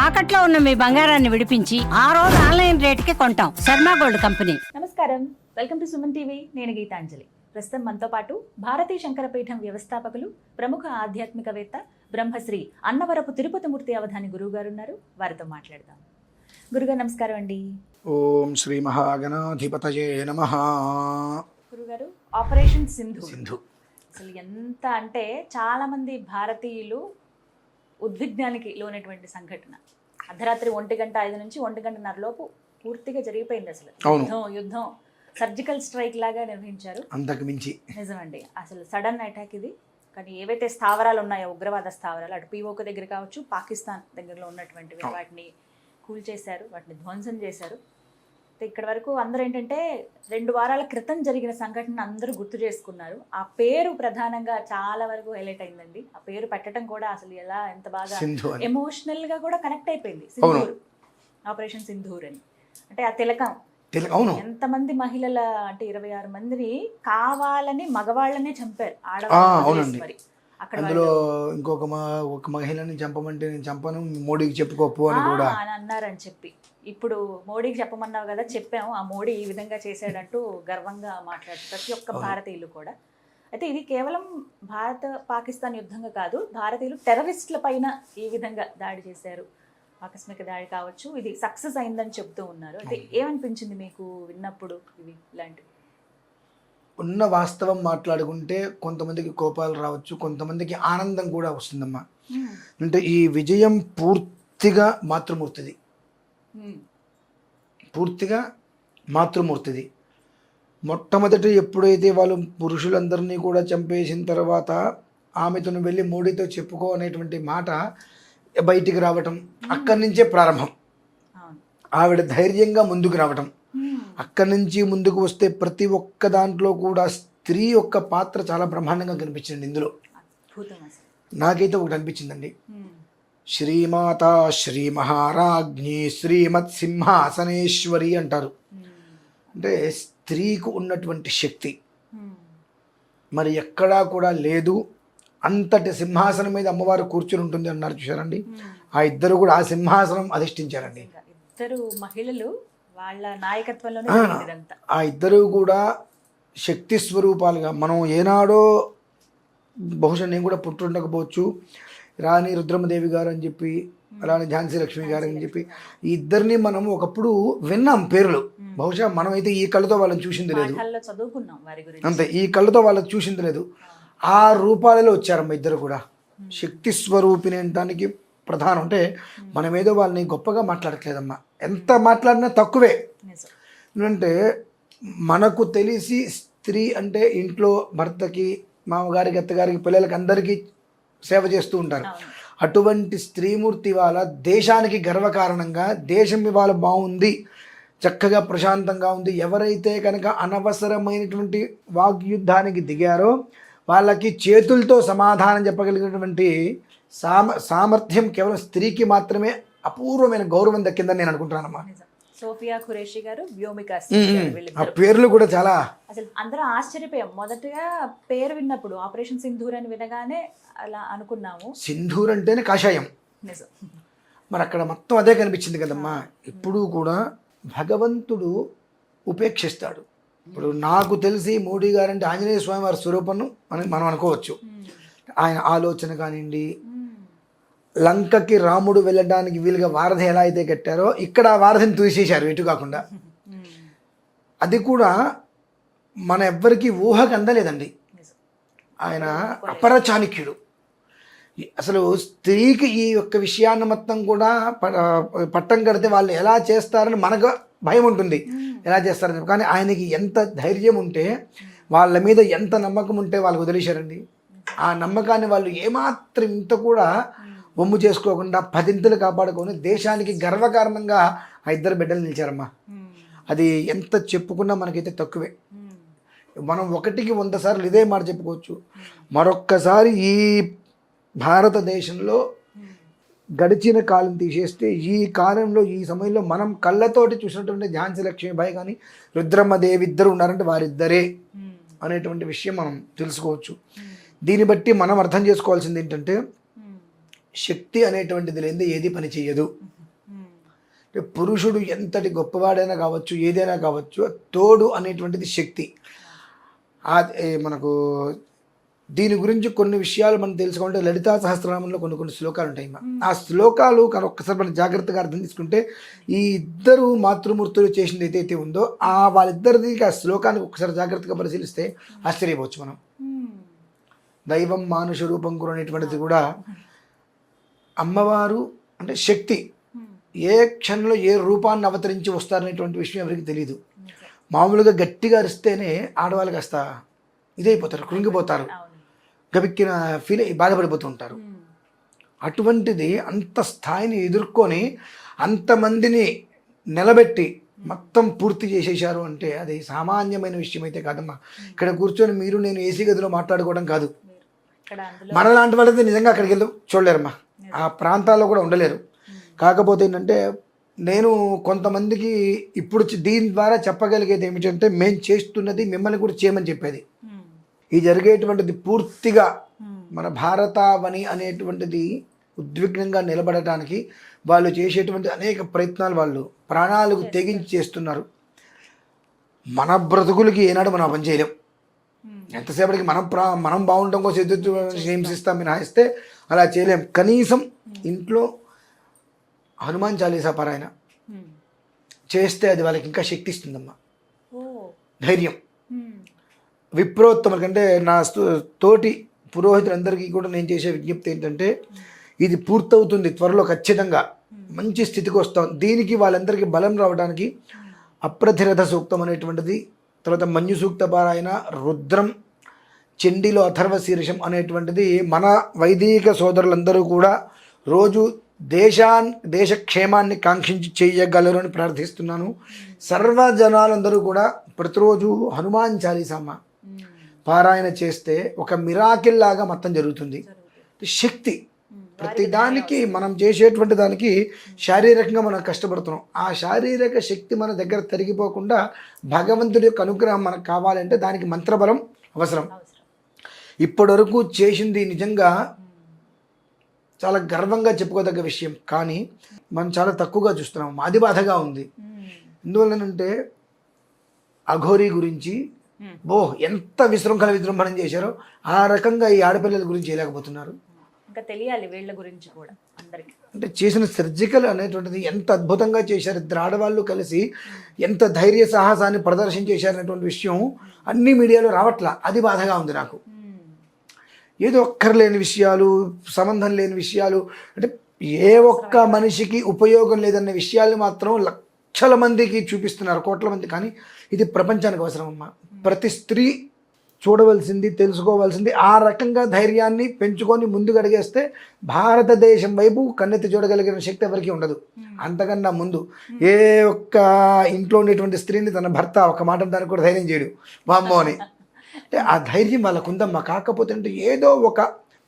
తాకట్లో ఉన్న మీ బంగారాన్ని విడిపించి ఆ రోజు ఆన్లైన్ రేటుకి కొంటాం. Sharma gold company. నమస్కారం, వెల్కమ్ టు సుమన్ టీవీ. నేను గీతాంజలి. ప్రస్తుతం మనతో పాటు భారతీ శంకరపీఠం వ్యవస్థాపకులు, ప్రముఖ ఆధ్యాత్మికవేత్త, బ్రహ్మశ్రీ అన్నవరపు తిరుపతిమూర్తి అవధాని గురువు గారు ఉన్నారు. వారితో మాట్లాడదాం. గురుగారు నమస్కారం అండి. ఓం శ్రీ మహాగణాధిపతయే నమః. గురుగారు, ఆపరేషన్ సింధు అసలు ఎంత అంటే చాలా మంది భారతీయులు ఉద్విగ్నానికి లోనటువంటి సంఘటన. అర్ధరాత్రి 1:05 నుంచి 1:30 లోపు పూర్తిగా జరిగిపోయింది. అసలు యుద్ధం సర్జికల్ స్ట్రైక్ లాగా నిర్వహించారు. అంతకు మించి నిజమండి. అసలు సడన్ అటాక్ ఇది. కానీ ఏవైతే స్థావరాలు ఉన్నాయో, ఉగ్రవాద స్థావరాలు, అటు పీఓక దగ్గర కావచ్చు, పాకిస్తాన్ దగ్గరలో ఉన్నటువంటివి, వాటిని కూల్చేశారు, వాటిని ధ్వంసం చేశారు. ఇక్కడ వరకు అందరూ ఏంటంటే 2 వారాల క్రితం జరిగిన సంఘటన అందరూ గుర్తు చేసుకున్నారు. ఆ పేరు ప్రధానంగా చాలా వరకు హైలైట్ అయిందండి. ఆ పేరు పెట్టడం కూడా అసలు ఎంత బాగా ఎమోషనల్ గా కూడా కనెక్ట్ అయిపోయింది. సింధూర్, ఆపరేషన్ సింధూర్ అని. అంటే ఆ తిలకం ఎంతమంది మహిళల అంటే 26 మందిని కావాలని మగవాళ్ళనే చంపారు. ఆడవాళ్ళు మరి అందులో ఒక మహిళని చంపమంటే నేను చంపను, మోడీకి చెప్పుకోపు అని కూడా అన్నారని చెప్పి, ఇప్పుడు మోడీకి చెప్పమన్నావు కదా, చెప్పాము, ఆ మోడీ ఈ విధంగా చేశాడంటూ గర్వంగా మాట్లాడుతారు ప్రతి ఒక్క భారతీయులు కూడా. అయితే ఇది కేవలం భారత పాకిస్తాన్ యుద్ధంగా కాదు, భారతీయులు టెర్రరిస్టుల పైన ఈ విధంగా దాడి చేశారు. ఆకస్మిక దాడి కావచ్చు, ఇది సక్సెస్ అయిందని చెప్తూ ఉన్నారు. అయితే ఏమనిపించింది మీకు విన్నప్పుడు ఇవి ఇలాంటివి? ఉన్న వాస్తవం మాట్లాడుకుంటే కొంతమందికి కోపాలు రావచ్చు, కొంతమందికి ఆనందం కూడా వస్తుందమ్మా. అంటే ఈ విజయం పూర్తిగా మాతృమూర్తిది. మొట్టమొదటి ఎప్పుడైతే వాళ్ళు పురుషులందరినీ కూడా చంపేసిన తర్వాత ఆమెతో వెళ్ళి మోడీతో చెప్పుకో అనేటువంటి మాట బయటికి రావటం అక్కడి నుంచే ప్రారంభం. ఆవిడ ధైర్యంగా ముందుకు రావటం, అక్కడి నుంచి ముందుకు వస్తే ప్రతి ఒక్క దాంట్లో కూడా స్త్రీ యొక్క పాత్ర చాలా బ్రహ్మాండంగా కనిపించింది. ఇందులో నాకైతే ఒకటి అనిపించిందండి, శ్రీమాత శ్రీ మహారాజ్ఞి శ్రీమత్ సింహాసనేశ్వరి అంటారు. అంటే స్త్రీకు ఉన్నటువంటి శక్తి మరి ఎక్కడా కూడా లేదు. అంతటి సింహాసనం మీద అమ్మవారు కూర్చుని ఉంటుంది అన్నారు, చూశారండి. ఆ ఇద్దరు కూడా ఆ సింహాసనం అధిష్ఠించారండి. ఇద్దరు మహిళలు వాళ్ళ నాయకత్వంలోనే ఆ ఇద్దరు కూడా శక్తి స్వరూపాలుగా. మనం ఏనాడో బహుశా నేను కూడా పుట్టుండకపోవచ్చు, రాణి రుద్రమదేవి గారు అని చెప్పి, రాణి ఝాన్సీ లక్ష్మి గారు అని చెప్పి, ఈ ఇద్దరిని మనం ఒకప్పుడు విన్నాం పేర్లు. బహుశా మనమైతే ఈ కళ్ళతో వాళ్ళని చూసింది లేదు, అంతే, ఈ కళ్ళతో వాళ్ళని చూసింది లేదు. ఆ రూపాలలో వచ్చారమ్మ ఇద్దరు కూడా. శక్తి స్వరూపిణి అనడానికి ప్రధానం అంటే మనమేదో వాళ్ళని గొప్పగా మాట్లాడట్లేదమ్మా, ఎంత మాట్లాడినా తక్కువే. ఎందుకంటే మనకు తెలిసి స్త్రీ అంటే ఇంట్లో భర్తకి, మామగారికి, అత్తగారికి, పిల్లలకి అందరికీ సేవ చేస్తూ ఉంటారు. అటువంటి స్త్రీమూర్తి వాళ్ళ దేశానికి గర్వకారణంగా, దేశం ఇవాళ బాగుంది, చక్కగా ప్రశాంతంగా ఉంది. ఎవరైతే కనుక అనవసరమైనటువంటి వాగ్యుద్ధానికి దిగారో వాళ్ళకి చేతులతో సమాధానం చెప్పగలిగినటువంటి సామర్థ్యం కేవలం స్త్రీకి మాత్రమే అపూర్వమైన గౌరవం దక్కిందని నేను అనుకుంటున్నానమ్మా. సోఫియా ఖురేషి గారు, వ్యోమిక, ఆ పేర్లు కూడా చాలా అసలు అందరూ ఆశ్చర్యపోయాం. మొదటగా పేరు విన్నప్పుడు ఆపరేషన్ సింధూర్ అని వినగానే అలా అనుకున్నాము. సింధూర్ అంటేనే కాషాయం, మరి అక్కడ మొత్తం అదే కనిపించింది కదమ్మా. ఎప్పుడూ కూడా భగవంతుడు ఉపేక్షిస్తాడు. ఇప్పుడు నాకు తెలిసి మోడీ గారు అంటే ఆంజనేయ స్వామి వారి స్వరూపం అని మనం అనుకోవచ్చు. ఆయన ఆలోచన కానివ్వండి, లంకకి రాముడు వెళ్ళడానికి వీలుగా వారధి ఎలా అయితే కట్టారో ఇక్కడ ఆ వారధిని తీసేశారు ఎటు కాకుండా. అది కూడా మన ఎవ్వరికి ఊహకు అందలేదండి. ఆయన అపర చాణక్యుడు. అసలు స్త్రీకి ఈ యొక్క విషయాన్ని మొత్తం కూడా పట్టం కడితే వాళ్ళు ఎలా చేస్తారని మనకు భయం ఉంటుంది, ఎలా చేస్తారని. కానీ ఆయనకి ఎంత ధైర్యం ఉంటే, వాళ్ళ మీద ఎంత నమ్మకం ఉంటే వాళ్ళకు వదిలేశారండి. ఆ నమ్మకాన్ని వాళ్ళు ఏమాత్రం ఇంత కూడా వమ్ము చేసుకోకుండా 10 ఇంతలు కాపాడుకొని దేశానికి గర్వకారణంగా ఆ ఇద్దరు బిడ్డలు నిలిచారమ్మా. అది ఎంత చెప్పుకున్నా మనకైతే తక్కువే. మనం 1కి 100 సార్లు ఇదే మాట చెప్పుకోవచ్చు. మరొక్కసారి ఈ భారతదేశంలో గడిచిన కాలం తీసేస్తే, ఈ కాలంలో ఈ సమయంలో మనం కళ్ళతోటి చూసినటువంటి ఝాన్సీ లక్ష్మీబాయి కానీ రుద్రమ్మదేవి ఇద్దరు ఉన్నారంటే వారిద్దరే అనేటువంటి విషయం మనం తెలుసుకోవచ్చు. దీన్ని బట్టి మనం అర్థం చేసుకోవాల్సింది ఏంటంటే, శక్తి అనేటువంటిది లేనిదే ఏది పని చేయదు. అంటే పురుషుడు ఎంతటి గొప్పవాడైనా కావచ్చు, ఏదైనా కావచ్చు, తోడు అనేటువంటిది శక్తి. మనకు దీని గురించి కొన్ని విషయాలు మనం తెలుసుకుంటే లలితా సహస్రనామంలో కొన్ని శ్లోకాలు ఉంటాయి. ఆ శ్లోకాలు కానీ ఒక్కసారి మనం జాగ్రత్తగా అర్థం చేసుకుంటే ఈ ఇద్దరు మాతృమూర్తులు చేసింది ఏదైతే ఉందో వాళ్ళిద్దరిది ఆ శ్లోకానికి ఒకసారి జాగ్రత్తగా పరిశీలిస్తే ఆశ్చర్యపోవచ్చు మనం. దైవం మానుష రూపం కూడా అనేటువంటిది కూడా అమ్మవారు అంటే శక్తి ఏ క్షణంలో ఏ రూపాన్ని అవతరించి వస్తారనేటువంటి విషయం ఎవరికి తెలియదు. మామూలుగా గట్టిగా అరిస్తేనే ఆడవాళ్ళు కాస్త ఇదైపోతారు, కృంగిపోతారు, గబిక్కిన ఫీల్ బాధపడిపోతూ ఉంటారు. అటువంటిది అంత స్థాయిని ఎదుర్కొని అంతమందిని నిలబెట్టి మొత్తం పూర్తి చేసేశారు అంటే అది సామాన్యమైన విషయం అయితే కాదమ్మా. ఇక్కడ కూర్చొని మీరు నేను ఏసీ గదిలో మాట్లాడుకోవడం కాదు. మనలాంటి వాళ్ళైతే నిజంగా అక్కడికి వెళ్ళి చూడలేరమ్మా, ఆ ప్రాంతాల్లో కూడా ఉండలేరు. కాకపోతే ఏంటంటే నేను కొంతమందికి ఇప్పుడు దీని ద్వారా చెప్పగలిగేది ఏమిటంటే మేము చేస్తున్నది మిమ్మల్ని కూడా చేయమని చెప్పేది. ఈ జరిగేటువంటిది పూర్తిగా మన భారతావని అనేటువంటిది ఉద్విగ్నంగా నిలబడటానికి వాళ్ళు చేసేటువంటి అనేక ప్రయత్నాలు, వాళ్ళు ప్రాణాలకు తెగించి చేస్తున్నారు. మన బ్రతుకులకి ఏనాడు మనం పని చేయలేం. ఎంతసేపటికి మనం బాగుండటం కోసం ఎదురు హింసిస్తాం మినహాయిస్తే అలా చేయలేం. కనీసం ఇంట్లో హనుమాన్ చాలీసా పారాయణ చేస్తే అది వాళ్ళకి ఇంకా శక్తి ఇస్తుందమ్మా, ధైర్యం. విప్రోత్తముల కంటే నా తోటి పురోహితులందరికీ కూడా నేను చేసే విజ్ఞప్తి ఏంటంటే ఇది పూర్తవుతుంది త్వరలో, ఖచ్చితంగా మంచి స్థితికి వస్తాం. దీనికి వాళ్ళందరికీ బలం రావడానికి అప్రతిరథ సూక్తం అనేటువంటిది, తర్వాత మన్యు సూక్త పారాయణ, రుద్రం, చండీలో అథర్వ శీర్షం అనేటువంటిది మన వైదిక సోదరులందరూ కూడా రోజు దేశ క్షేమాన్ని కాంక్షించి చేయగలరు అని ప్రార్థిస్తున్నాను. సర్వజనాలందరూ కూడా ప్రతిరోజు హనుమాన్ చాలీసమ్మ పారాయణ చేస్తే ఒక మిరాకిల్ లాగా మొత్తం జరుగుతుంది. శక్తి ప్రతిదానికి మనం చేసేటువంటి దానికి శారీరకంగా మనం కష్టపడుతున్నాం. ఆ శారీరక శక్తి మన దగ్గర తరిగిపోకుండా భగవంతుడి యొక్క అనుగ్రహం మనకు కావాలంటే దానికి మంత్రబలం అవసరం. ఇప్పటి వరకు చేసింది నిజంగా చాలా గర్వంగా చెప్పుకోదగ్గ విషయం, కానీ మనం చాలా తక్కువగా చూస్తున్నాం. అది బాధగా ఉంది. ఎందువల్లనంటే అఘోరీ గురించి ఎంత విశృంఖల విజృంభణం చేశారో ఆ రకంగా ఈ ఆడపిల్లల గురించి చేయలేకపోతున్నారు. ఇంకా తెలియాలి వీళ్ళ గురించి కూడా అందరికీ. అంటే చేసిన సర్జికల్ అనేటువంటిది ఎంత అద్భుతంగా చేశారు. ఇద్దరు ఆడవాళ్ళు కలిసి ఎంత ధైర్య సాహసాన్ని ప్రదర్శించేశారనేటువంటి విషయం అన్ని మీడియాలో రావట్లా. అది బాధగా ఉంది నాకు. ఏదో ఒక్కర్లేని విషయాలు, సంబంధం లేని విషయాలు, అంటే ఏ ఒక్క మనిషికి ఉపయోగం లేదన్న విషయాల్ని మాత్రం లక్షల మందికి చూపిస్తున్నారు, కోట్ల మంది. కానీ ఇది ప్రపంచానికి అవసరం అమ్మా. ప్రతి స్త్రీ చూడవలసింది, తెలుసుకోవాల్సింది. ఆ రకంగా ధైర్యాన్ని పెంచుకొని ముందుకు అడిగేస్తే భారతదేశం వైపు కన్నెత్తి చూడగలిగిన శక్తి ఎవరికి ఉండదు. అంతకన్నా ముందు ఏ ఒక్క ఇంట్లో ఉండేటువంటి స్త్రీని తన భర్త ఒక మాట దానికి కూడా ధైర్యం చేయడు, వామ్మో అని. అంటే ఆ ధైర్యం వాళ్ళకు ఉందమ్మా. కాకపోతే అంటే ఏదో ఒక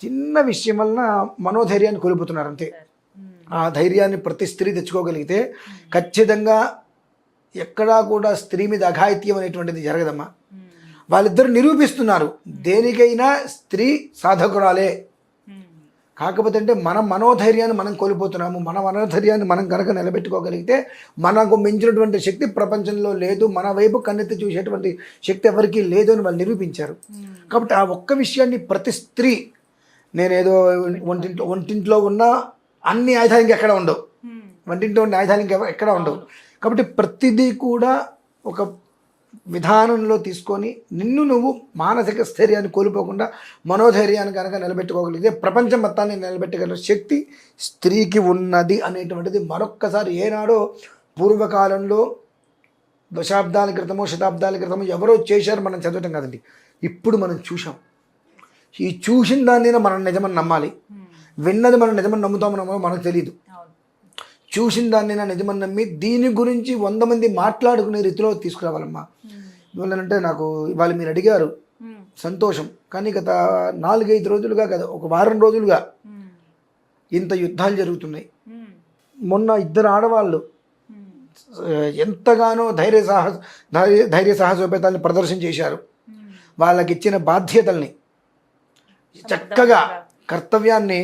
చిన్న విషయం వలన మనోధైర్యాన్ని కోల్పోతున్నారు అంతే. ఆ ధైర్యాన్ని ప్రతి స్త్రీ తెచ్చుకోగలిగితే ఖచ్చితంగా ఎక్కడా కూడా స్త్రీ మీద అఘాయిత్యం అనేటువంటిది జరగదమ్మా. వాళ్ళిద్దరు నిరూపిస్తున్నారు దేనికైనా స్త్రీ సాధకురాలే. కాకపోతే అంటే మన మనోధైర్యాన్ని మనం కోల్పోతున్నాము. మన మనోధైర్యాన్ని మనం కనుక నిలబెట్టుకోగలిగితే మనకు మించినటువంటి శక్తి ప్రపంచంలో లేదు, మన వైపు కన్నెత్తి చూసేటువంటి శక్తి ఎవరికీ లేదు అని వాళ్ళు నిరూపించారు. కాబట్టి ఆ ఒక్క విషయాన్ని ప్రతి స్త్రీ, నేనేదో ఒంటింట్లో ఉన్న అన్ని ఆయుధాలు ఇంకా ఎక్కడ ఉండవు, వంటింట్లో ఉన్న ఆయుధాలు ఇంకా ఎక్కడ ఉండవు. కాబట్టి ప్రతిదీ కూడా ఒక విధానంలో తీసుకొని నిన్ను నువ్వు మానసిక స్థైర్యాన్ని కోల్పోకుండా మనోధైర్యాన్ని కనుక నిలబెట్టుకోగలిగితే ప్రపంచం మొత్తాన్ని నిలబెట్టగలిగిన శక్తి స్త్రీకి ఉన్నది అనేటువంటిది మరొక్కసారి ఏనాడో పూర్వకాలంలో దశాబ్దాల క్రితమో శతాబ్దాల క్రితమో ఎవరో చేశారు మనం చదవటం కాదండి, ఇప్పుడు మనం చూసాం. ఈ చూసిన దాన్ని మనం నిజమని నమ్మాలి. విన్నది మనం నిజమని నమ్ముతామో మనకు తెలియదు. చూసిన దాన్ని నిజమని నమ్మి దీని గురించి 100 మంది మాట్లాడుకునే రీతిలో తీసుకురావాలమ్మా. ఎందువల్లంటే నాకు ఇవాళ మీరు అడిగారు, సంతోషం. కానీ గత 4-5 రోజులుగా కదా, ఒక వారం రోజులుగా ఇంత యుద్ధాలు జరుగుతున్నాయి. మొన్న 2 ఆడవాళ్ళు ఎంతగానో ధైర్య సాహసోపేతాన్ని ప్రదర్శన చేశారు. వాళ్ళకి ఇచ్చిన బాధ్యతల్ని చక్కగా కర్తవ్యాన్ని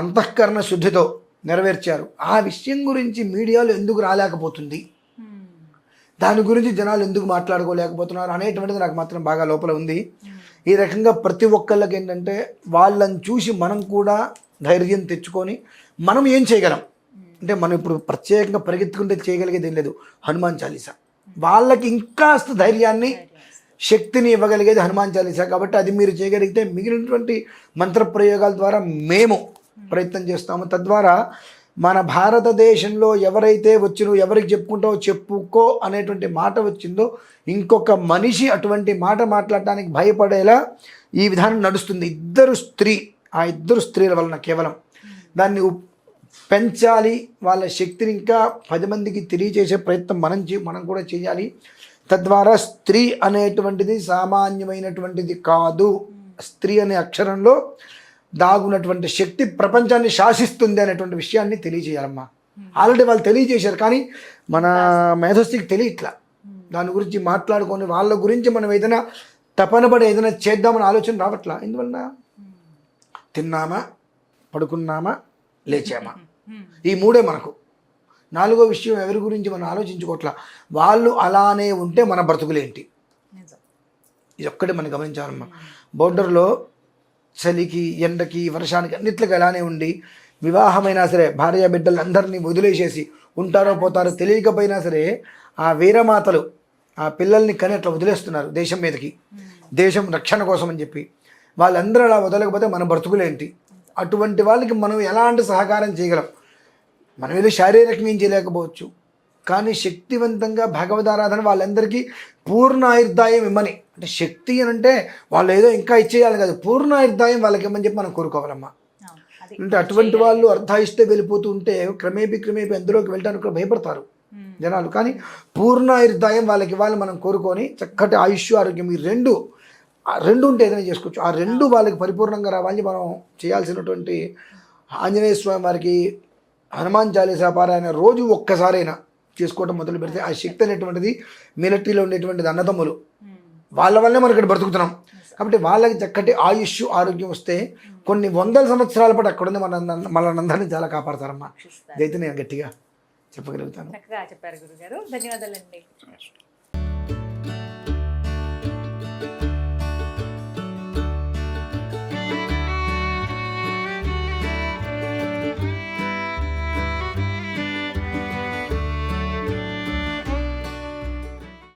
అంతఃకరణ శుద్ధితో నెరవేర్చారు. ఆ విషయం గురించి మీడియాలో ఎందుకు రాలేకపోతుంది, దాని గురించి జనాలు ఎందుకు మాట్లాడుకోలేకపోతున్నారు అనేటువంటిది నాకు మాత్రం బాగా లోపల ఉంది. ఈ రకంగా ప్రతి ఒక్కళ్ళకి ఏంటంటే వాళ్ళని చూసి మనం కూడా ధైర్యం తెచ్చుకొని మనం ఏం చేయగలం అంటే, మనం ఇప్పుడు ప్రత్యేకంగా పరిగెత్తుకుంటే చేయగలిగేది ఏం లేదు, హనుమాన్ చాలీసా. వాళ్ళకి ఇంకాస్త ధైర్యాన్ని శక్తిని ఇవ్వగలిగేది హనుమాన్ చాలీసా. కాబట్టి అది మీరు చేయగలిగితే మిగిలినటువంటి మంత్ర ప్రయోగాల ద్వారా మేము ప్రయత్నం చేస్తాము. తద్వారా మన భారతదేశంలో ఎవరైతే వచ్చినో, ఎవరికి చెప్పుకుంటావో చెప్పుకో అనేటువంటి మాట వచ్చిందో, ఇంకొక మనిషి అటువంటి మాట మాట్లాడటానికి భయపడేలా ఈ విధానం నడుస్తుంది. ఆ ఇద్దరు స్త్రీల వలన కేవలం దాన్ని పెంచాలి, వాళ్ళ శక్తిని ఇంకా 10 మందికి తెలియజేసే ప్రయత్నం మనం కూడా చేయాలి. తద్వారా స్త్రీ అనేటువంటిది సామాన్యమైనటువంటిది కాదు. స్త్రీ అనే అక్షరంలో దాగున్నటువంటి శక్తి ప్రపంచాన్ని శాసిస్తుంది అనేటువంటి విషయాన్ని తెలియజేయాలమ్మా. ఆల్రెడీ వాళ్ళు తెలియజేశారు, కానీ మన మేధస్సుకి తెలియట్లా. దాని గురించి మాట్లాడుకొని వాళ్ళ గురించి మనం ఏదైనా తపనపడి ఏదైనా చేద్దామని ఆలోచన రావట్లా. ఎందువలన తిన్నామా, పడుకున్నామా, లేచామా, ఈ 3 మనకు. 4వ విషయం ఎవరి గురించి మనం ఆలోచించుకోవట్లా. వాళ్ళు అలానే ఉంటే మన బ్రతుకులేంటి, ఇది ఒక్కటే మనం గమనించాలమ్మా. బోర్డర్లో చలికి, ఎండకి, వర్షానికి అన్నిట్లకి అలానే ఉండి వివాహమైనా సరే భార్య బిడ్డలందరినీ వదిలేసేసి ఉంటారో పోతారో తెలియకపోయినా సరే ఆ వీరమాతలు ఆ పిల్లల్ని కని అట్లా వదిలేస్తున్నారు దేశం మీదకి, దేశం రక్షణ కోసం అని చెప్పి. వాళ్ళందరూ అలా వదలకపోతే మన బ్రతుకులేంటి? అటువంటి వాళ్ళకి మనం ఎలాంటి సహకారం చేయగలం? మనం ఏదో శారీరకంగా ఏం చేయలేకపోవచ్చు, కానీ శక్తివంతంగా భగవదారాధన వాళ్ళందరికీ పూర్ణ ఆయుర్దాయం ఇమ్మని. అంటే శక్తి అని అంటే వాళ్ళు ఏదో ఇంకా ఇచ్చేయాలి కాదు, పూర్ణ ఆయుర్దాయం వాళ్ళకి ఇమ్మని చెప్పి మనం కోరుకోవాలమ్మా. అంటే అటువంటి వాళ్ళు అర్ధాయిస్తే వెళ్ళిపోతూ ఉంటే క్రమేపీ అందులోకి వెళ్ళడానికి భయపడతారు జనాలు. కానీ పూర్ణ ఆయుర్దాయం వాళ్ళకి ఇవ్వాలి మనం కోరుకొని, చక్కటి ఆయుష్, ఆరోగ్యం ఈ రెండు ఉంటే ఏదైనా చేసుకోవచ్చు. ఆ 2 వాళ్ళకి పరిపూర్ణంగా రావాలి. మనం చేయాల్సినటువంటి ఆంజనేయ స్వామి వారికి హనుమాన్ చాలీసా పారాయణ రోజు ఒక్కసారైనా చేసుకోవడం మొదలు పెడితే ఆ శక్తి అనేటువంటిది మిలిటరీలో ఉండేటువంటిది అన్నదమ్ములు, వాళ్ళ వల్లనే మనం ఇక్కడ బ్రతుకుతున్నాం. కాబట్టి వాళ్ళకి చక్కటి ఆయుష్, ఆరోగ్యం వస్తే కొన్ని 100 సంవత్సరాల పాటు అక్కడ ఉంది మనందరినీ చాలా కాపాడతారమ్మా. ఇదైతే నేను గట్టిగా చెప్పగలుగుతాను. చక్కగా చెప్పారు గురుగారు, ధన్యవాదాలండి.